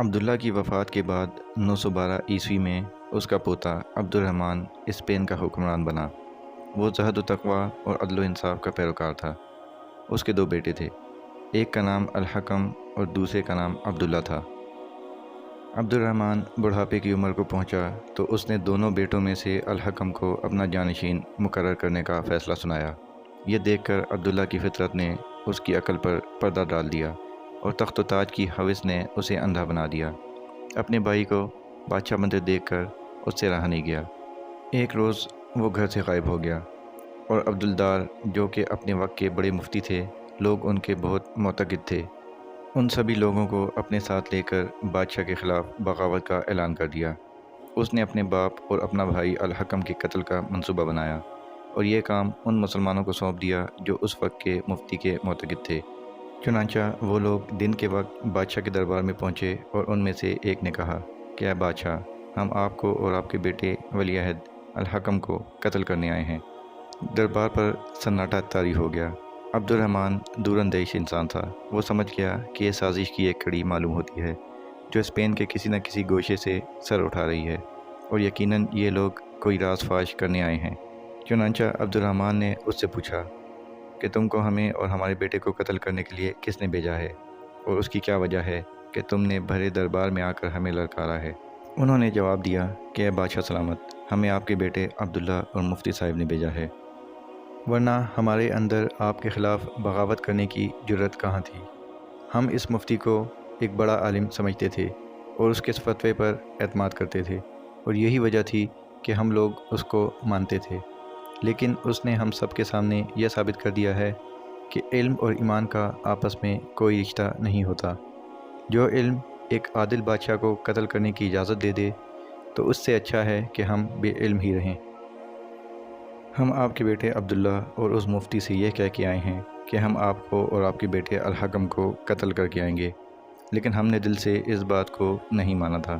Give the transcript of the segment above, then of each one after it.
عبداللہ کی وفات کے بعد 912 عیسوی میں اس کا پوتا عبد الرحمن اسپین کا حکمران بنا۔ وہ زہد و تقوی اور عدل و انصاف کا پیروکار تھا۔ اس کے دو بیٹے تھے، ایک کا نام الحکم اور دوسرے کا نام عبداللہ تھا۔ عبد الرحمن بڑھاپے کی عمر کو پہنچا تو اس نے دونوں بیٹوں میں سے الحکم کو اپنا جانشین مقرر کرنے کا فیصلہ سنایا۔ یہ دیکھ کر عبداللہ کی فطرت نے اس کی عقل پر پردہ ڈال دیا اور تخت و تاج کی ہوس نے اسے اندھا بنا دیا۔ اپنے بھائی کو بادشاہ بنتے دیکھ کر اس سے رہا نہیں گیا۔ ایک روز وہ گھر سے غائب ہو گیا اور عبدالدار جو کہ اپنے وقت کے بڑے مفتی تھے، لوگ ان کے بہت معتقد تھے، ان سبھی لوگوں کو اپنے ساتھ لے کر بادشاہ کے خلاف بغاوت کا اعلان کر دیا۔ اس نے اپنے باپ اور اپنا بھائی الحکم کے قتل کا منصوبہ بنایا اور یہ کام ان مسلمانوں کو سونپ دیا جو اس وقت کے مفتی کے معتقد تھے۔ چنانچہ وہ لوگ دن کے وقت بادشاہ کے دربار میں پہنچے اور ان میں سے ایک نے کہا کہ اے بادشاہ، ہم آپ کو اور آپ کے بیٹے ولی عہد الحکم کو قتل کرنے آئے ہیں۔ دربار پر سناٹا طاری ہو گیا۔ عبد الرحمن دور اندیش انسان تھا۔ وہ سمجھ گیا کہ یہ سازش کی ایک کڑی معلوم ہوتی ہے جو اسپین کے کسی نہ کسی گوشے سے سر اٹھا رہی ہے اور یقیناً یہ لوگ کوئی راز فاش کرنے آئے ہیں۔ چنانچہ عبد الرحمن نے اس سے پوچھا کہ تم کو ہمیں اور ہمارے بیٹے کو قتل کرنے کے لیے کس نے بھیجا ہے اور اس کی کیا وجہ ہے کہ تم نے بھرے دربار میں آ کر ہمیں للکارا ہے؟ انہوں نے جواب دیا کہ اے بادشاہ سلامت، ہمیں آپ کے بیٹے عبداللہ اور مفتی صاحب نے بھیجا ہے، ورنہ ہمارے اندر آپ کے خلاف بغاوت کرنے کی جرت کہاں تھی؟ ہم اس مفتی کو ایک بڑا عالم سمجھتے تھے اور اس کے فتوے پر اعتماد کرتے تھے اور یہی وجہ تھی کہ ہم لوگ اس کو مانتے تھے، لیکن اس نے ہم سب کے سامنے یہ ثابت کر دیا ہے کہ علم اور ایمان کا آپس میں کوئی رشتہ نہیں ہوتا۔ جو علم ایک عادل بادشاہ کو قتل کرنے کی اجازت دے دے تو اس سے اچھا ہے کہ ہم بے علم ہی رہیں۔ ہم آپ کے بیٹے عبداللہ اور اس مفتی سے یہ کہہ کے آئے ہیں کہ ہم آپ کو اور آپ کے بیٹے الحکم کو قتل کر کے آئیں گے، لیکن ہم نے دل سے اس بات کو نہیں مانا تھا۔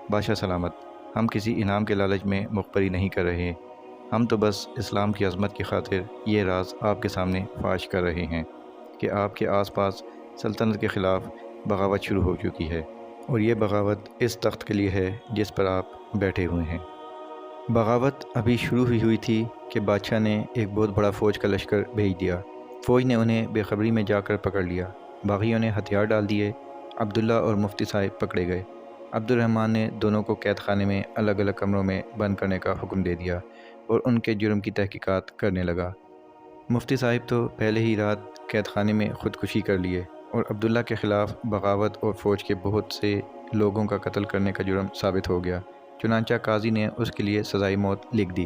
بادشاہ سلامت، ہم کسی انعام کے لالچ میں مخبری نہیں کر رہے، ہم تو بس اسلام کی عظمت کی خاطر یہ راز آپ کے سامنے فاش کر رہے ہیں کہ آپ کے آس پاس سلطنت کے خلاف بغاوت شروع ہو چکی ہے اور یہ بغاوت اس تخت کے لیے ہے جس پر آپ بیٹھے ہوئے ہیں۔ بغاوت ابھی شروع ہی ہوئی تھی کہ بادشاہ نے ایک بہت بڑا فوج کا لشکر بھیج دیا۔ فوج نے انہیں بے خبری میں جا کر پکڑ لیا۔ باغیوں نے ہتھیار ڈال دیے۔ عبداللہ اور مفتی صاحب پکڑے گئے۔ عبد الرحمن نے دونوں کو قید خانے میں الگ الگ کمروں میں بند کرنے کا حکم دے دیا اور ان کے جرم کی تحقیقات کرنے لگا۔ مفتی صاحب تو پہلے ہی رات قید خانے میں خودکشی کر لیے اور عبداللہ کے خلاف بغاوت اور فوج کے بہت سے لوگوں کا قتل کرنے کا جرم ثابت ہو گیا۔ چنانچہ قاضی نے اس کے لیے سزائے موت لکھ دی۔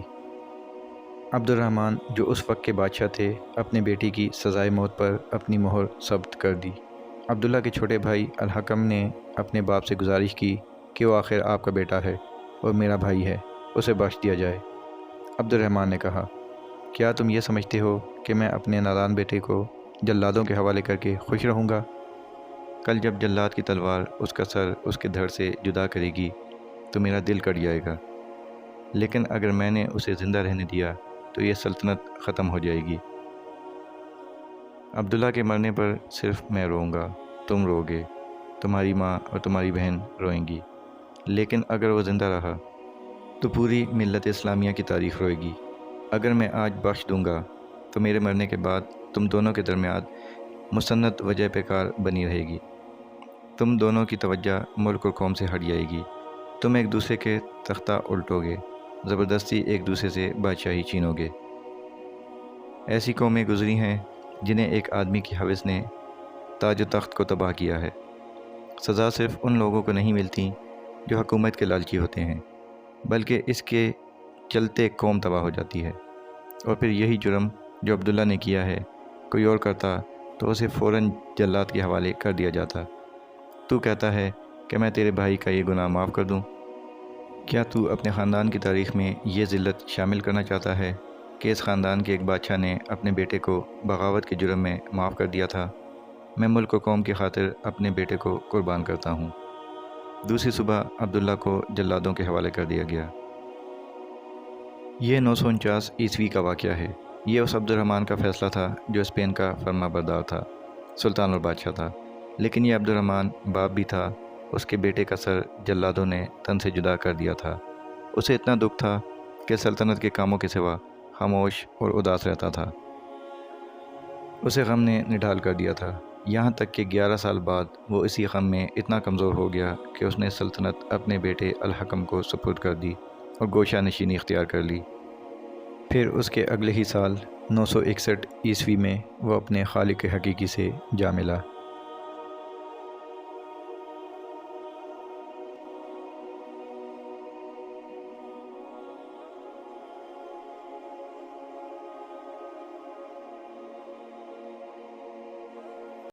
عبد الرحمن جو اس وقت کے بادشاہ تھے، اپنے بیٹی کی سزائے موت پر اپنی مہر ثبت کر دی۔ عبداللہ کے چھوٹے بھائی الحکم نے اپنے باپ سے گزارش کی کہ وہ آخر آپ کا بیٹا ہے اور میرا بھائی ہے، اسے بخش دیا جائے۔ عبد الرحمن نے کہا، کیا تم یہ سمجھتے ہو کہ میں اپنے نادان بیٹے کو جلادوں کے حوالے کر کے خوش رہوں گا؟ کل جب جلاد کی تلوار اس کا سر اس کے دھڑ سے جدا کرے گی تو میرا دل کٹ جائے گا، لیکن اگر میں نے اسے زندہ رہنے دیا تو یہ سلطنت ختم ہو جائے گی۔ عبداللہ کے مرنے پر صرف میں روؤں گا، تم رو گے، تمہاری ماں اور تمہاری بہن روئیں گی، لیکن اگر وہ زندہ رہا تو پوری ملت اسلامیہ کی تاریخ روئے گی۔ اگر میں آج بخش دوں گا تو میرے مرنے کے بعد تم دونوں کے درمیان مسنت وجہ پیکار بنی رہے گی۔ تم دونوں کی توجہ ملک اور قوم سے ہٹ جائے گی۔ تم ایک دوسرے کے تختہ الٹو گے، زبردستی ایک دوسرے سے بادشاہی چھینو گے۔ ایسی قومیں گزری ہیں جنہیں ایک آدمی کی ہوس نے تاج و تخت کو تباہ کیا ہے۔ سزا صرف ان لوگوں کو نہیں ملتی جو حکومت کے لالچی ہوتے ہیں، بلکہ اس کے چلتے قوم تباہ ہو جاتی ہے۔ اور پھر یہی جرم جو عبداللہ نے کیا ہے کوئی اور کرتا تو اسے فوراً جلاد کے حوالے کر دیا جاتا۔ تو کہتا ہے کہ میں تیرے بھائی کا یہ گناہ معاف کر دوں؟ کیا تو اپنے خاندان کی تاریخ میں یہ ذلت شامل کرنا چاہتا ہے کہ اس خاندان کے ایک بادشاہ نے اپنے بیٹے کو بغاوت کے جرم میں معاف کر دیا تھا؟ میں ملک و قوم کی خاطر اپنے بیٹے کو قربان کرتا ہوں۔ دوسری صبح عبداللہ کو جلادوں کے حوالے کر دیا گیا۔ یہ 949 عیسوی کا واقعہ ہے۔ یہ اس عبد الرحمن کا فیصلہ تھا جو اسپین کا فرما بردار تھا، سلطان اور بادشاہ تھا، لیکن یہ عبد الرحمن باپ بھی تھا اس کے بیٹے کا سر جلادوں نے تن سے جدا کر دیا تھا۔ اسے اتنا دکھ تھا کہ سلطنت کے کاموں کے سوا خاموش اور اداس رہتا تھا۔ اسے غم نے نڈھال کر دیا تھا، یہاں تک کہ 11 سال بعد وہ اسی غم میں اتنا کمزور ہو گیا کہ اس نے سلطنت اپنے بیٹے الحکم کو سپرد کر دی اور گوشہ نشینی اختیار کر لی۔ پھر اس کے اگلے ہی سال 961 عیسوی میں وہ اپنے خالق حقیقی سے جا ملا۔